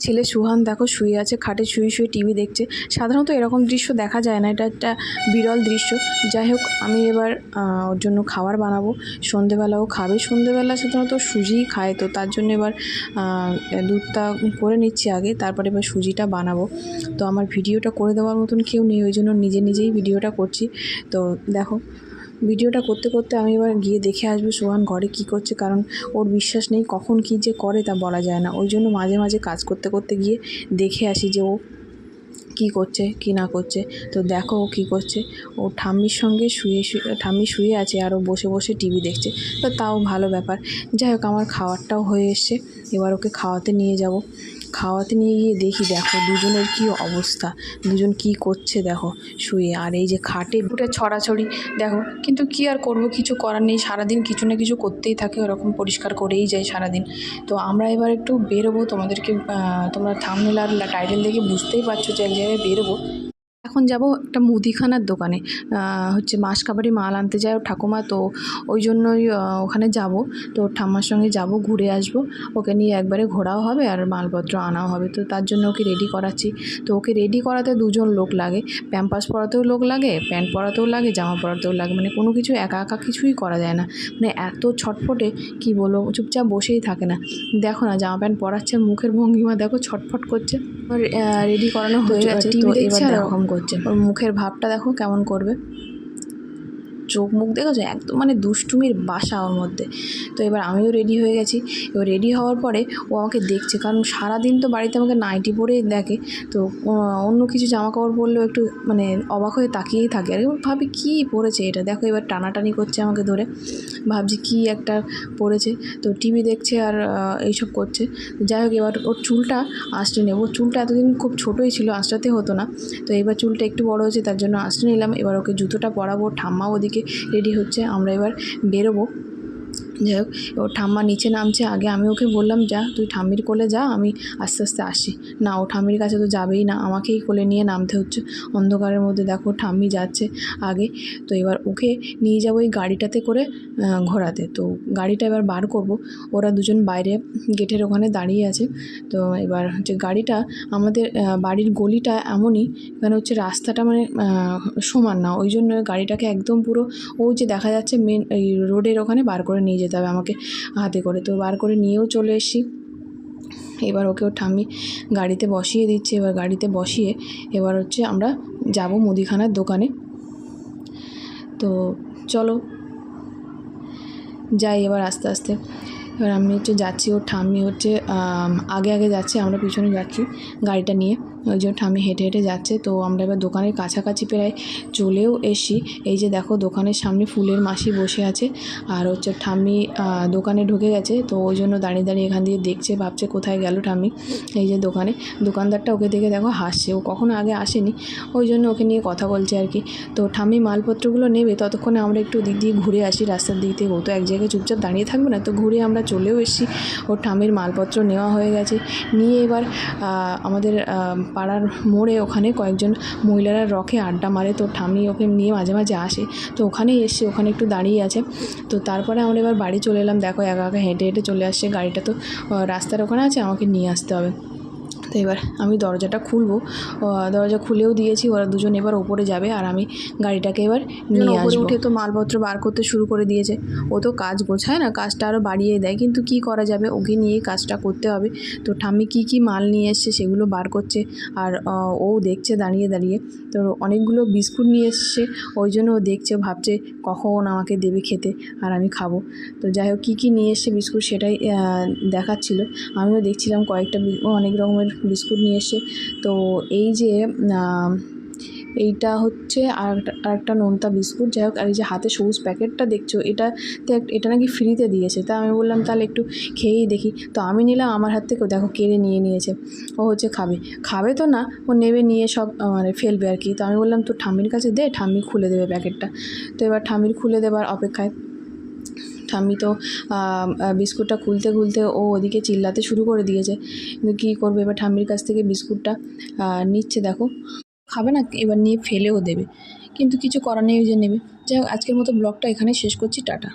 ছেলে সুহান দেখো শুয়ে আছে খাটে, শুয়ে শুয়ে টিভি দেখছে। সাধারণত এরকম দৃশ্য দেখা যায় না, এটা একটা বিরল দৃশ্য। যাই হোক, আমি এবার ওর জন্য খাবার বানাবো। সন্ধেবেলাও খাবে, সন্ধেবেলা সাধারণত সুজিই খায়, তো তার জন্য এবার দুধটা করে নিচ্ছি আগে, তারপরে এবার সুজিটা বানাবো। তো আমার ভিডিওটা করে দেওয়ার মতন কেউ নেই, ওই জন্য নিজে নিজেই ভিডিওটা করছি। তো দেখো, ভিডিওটা করতে করতে আমি এবার গিয়ে দেখে আসবো সোহান ঘরে কী করছে, কারণ ওর বিশ্বাস নেই কখন কী যে করে তা বলা যায় না। ওই জন্য মাঝে মাঝে কাজ করতে করতে গিয়ে দেখে আসি যে ও কী করছে কী না করছে। তো দেখো ও কী করছে, ও ঠাম্মির সঙ্গে ঠাম্মি শুয়ে আছে আর ও বসে বসে টিভি দেখছে। তো তাও ভালো ব্যাপার। যাই হোক, আমার খাওয়ারটাও হয়ে এসছে, এবার ওকে খাওয়াতে নিয়ে যাব। খাওয়াতে নিয়ে গিয়ে দেখি, দেখো দুজনের কী অবস্থা, দুজন কী করছে দেখো শুয়ে। আর এই যে খাটে উঠে ছড়াছড়ি দেখো, কিন্তু কী আর করবো, কিছু করার নেই। সারাদিন কিছু না কিছু করতেই থাকে, ওরকম পরিষ্কার করেই যায় সারাদিন। তো আমরা এবার একটু বেরোবো, তোমাদেরকে তোমরা থাম্বনেল আর টাইটেল দেখে বুঝতেই পারছো যে এক জায়গায় বেরোবো। এখন যাব একটা মুদিখানার দোকানে, হচ্ছে মাসকাবারি মাল আনতে যায় ওর ঠাকুমা, তো ওই জন্যই ওখানে যাব। তো ঠাম্মার সঙ্গে যাব, ঘুরে আসব, ওকে নিয়ে একবারে ঘোরাও হবে আর মালপত্র আনাও হবে। তো তার জন্য ওকে রেডি করাচ্ছি। তো ওকে রেডি করাতে দুজন লোক লাগে, প্যাম্পাস পরাতেও লোক লাগে, প্যান্ট পরাতেও লাগে, জামা পরাতেও লাগে, মানে কোনো কিছু একা একা কিছুই করা যায় না। মানে এত ছটফটে কি বলবো, চুপচাপ বসেই থাকে না। দেখো না, জামা প্যান্ট পরাচ্ছে, মুখের ভঙ্গিমা দেখো, ছটফট করছে। রেডি করানো হয়ে গেছে, তো এবার এরকম করছে, ওর মুখের ভাবটা দেখো কেমন করবে, চোখ মুখ দেখেছো একদম মানে দুষ্টুমির বাসা ওর মধ্যে। তো এবার আমিও রেডি হয়ে গেছি। এবার রেডি হওয়ার পরে ও আমাকে দেখছে, কারণ সারাদিন তো বাড়িতে আমাকে নাইটি পরেই দেখে। তো অন্য কিছু জামা কাপড় পরলেও একটু মানে অবাক হয়ে তাকিয়েই থাকে, আর ভাবি কী পরেছে এটা। দেখো এবার টানাটানি করছে আমাকে ধরে, ভাবছি কী একটা পরেছে। তো টিভি দেখছে আর এইসব করছে। যাই হোক, এবার ওর চুলটা আঁচড়ে নেব। চুলটা এতদিন খুব ছোটোই ছিল, আঁচড়াতে হতো না। তো এবার চুলটা একটু বড়ো হয়েছে, তার জন্য আঁচড়ে নিলাম। এবার ওকে জুতোটা পরাবো, ঠাম্মা ওদিকে রেডি হচ্ছে, আমরা এবার বেরোবো। যাই হোক, ওর ঠাম্মা নিচে নামছে আগে, আমি ওকে বললাম যা তুই ঠাম্মির কোলে যা, আমি আস্তে আস্তে আসি। না, ও ঠাম্মির কাছে তো যাবেই না, আমাকেই কোলে নিয়ে নামতে হচ্ছে। অন্ধকারের মধ্যে দেখো ঠাম্মি যাচ্ছে আগে। তো এবার ওকে নিয়ে যাবো এই গাড়িটাতে করে ঘোরাতে। তো গাড়িটা এবার বার করব। ওরা দুজন বাইরে গেটের ওখানে দাঁড়িয়ে আছে। তো এবার হচ্ছে গাড়িটা, আমাদের বাড়ির গলিটা এমনই, এখানে হচ্ছে রাস্তাটা মানে সমান না, ওই জন্য গাড়িটাকে একদম পুরো ওই যে দেখা যাচ্ছে মেন এই রোডের ওখানে বার করে নিয়ে যেতে হবে আমাকে হাতে করে। তো বার করে নিয়েও চলে এসেছি। এবার ওকে ওর ঠাম্মি গাড়িতে বসিয়ে দিচ্ছে। এবার গাড়িতে বসিয়ে এবার হচ্ছে আমরা যাব মুদিখানার দোকানে। তো চলো যাই এবার আস্তে আস্তে। এবার আমি হচ্ছে যাচ্ছি, ওর ঠাম্মি হচ্ছে আগে আগে যাচ্ছে, আমরা পিছনে যাচ্ছি গাড়িটা নিয়ে। ওই জন্য ঠাম্মি হেঁটে হেঁটে যাচ্ছে। তো আমরা এবার দোকানের কাছাকাছি প্রায় চলেও এসি। এই যে দেখো, দোকানের সামনে ফুলের মাসি বসে আছে, আর হচ্ছে ঠাম্মি দোকানে ঢুকে গেছে। তো ওই জন্য দাঁড়িয়ে দাঁড়িয়ে এখান দিয়ে দেখছে, ভাবছে কোথায় গেল ঠাম্মি। এই যে দোকানে, দোকানদারটা ওকে দেখে দেখো হাসছে, ও কখনো আগে আসেনি, ওই জন্য ওকে নিয়ে কথা বলছে আর কি। তো ঠাম্মি মালপত্রগুলো নেবে, ততক্ষণে আমরা একটু দিক দিয়ে ঘুরে আসি রাস্তার দিক থেকে। ও তো এক জায়গায় চুপচাপ দাঁড়িয়ে থাকবে না, তো ঘুরে আমরা চলেও এসেছি। ওর ঠাম্মির মালপত্র নেওয়া হয়ে গেছে। নিয়ে এবার আমাদের পাড়ার মোড়ে ওখানে কয়েকজন মহিলারা রকে আড্ডা মারে, তো ঠাম্মি ওকে নিয়ে মাঝে মাঝে আসে। তো ওখানেই এসে ওখানে একটু দাঁড়িয়ে আছে। তো তারপরে আমরা এবার বাড়ি চলে এলাম। দেখো একা একা হেঁটে হেঁটে চলে আসছে, গাড়িটা তো রাস্তার ওখানে আছে, আমাকে নিয়ে আসতে হবে। তো এবার আমি দরজাটা খুলবো, দরজা খুলেও দিয়েছি। ওরা দুজন এবার ওপরে যাবে আর আমি গাড়িটাকে এবার নিয়ে আসবো। উঠে তো মালপত্র বার করতে শুরু করে দিয়েছে। ও তো কাজ গোছায় না, কাজটা আরও বাড়িয়ে দেয়, কিন্তু কি করা যাবে, ওকে নিয়েই কাজটা করতে হবে। তো ঠাম্মি কী মাল নিয়ে এসছে সেগুলো বার করছে, আর ও দেখছে দাঁড়িয়ে দাঁড়িয়ে। তো অনেকগুলো বিস্কুট নিয়ে এসছে, ওই জন্য ও দেখছে, ভাবছে কখন আমাকে দেবে খেতে আর আমি খাবো। তো যাই হোক, কী নিয়ে এসছে বিস্কুট সেটাই দেখাচ্ছিল। আমিও দেখছিলাম কয়েকটা অনেক রকমের বিস্কুট নিয়ে এসছে। তো এই যে এইটা হচ্ছে আরেকটা নোনতা বিস্কুট। যাই হোক, আর এই যে হাতে সবুজ প্যাকেটটা দেখছো, এটা নাকি ফ্রিতে দিয়েছে। তা আমি বললাম তাহলে একটু খেয়েই দেখি। তো আমি নিলাম, আমার হাত থেকে দেখো কেড়ে নিয়েছে। ও হচ্ছে খাবে তো না, ও নেবে নিয়ে সব মানে ফেলবে আর কি। তো আমি বললাম তো ঠাম্মির কাছে দে, ঠাম্মি খুলে দেবে প্যাকেটটা। তো এবার ঠাম্মির খুলে দেবার অপেক্ষায়। ঠাম্মি তো বিস্কুটটা খুলতে খুলতে ও ওদিকে চিল্লাতে শুরু করে দিয়েছে। কিন্তু কী করবে, এবার ঠাম্মির কাছ থেকে বিস্কুটটা নিচ্ছে, দেখো খাবে না, এবার নিয়ে ফেলেও দেবে, কিন্তু কিছু করার নেই, যে নেবে। যাই হোক, আজকের মতো ব্লগটা এখানে শেষ করছি, টাটা।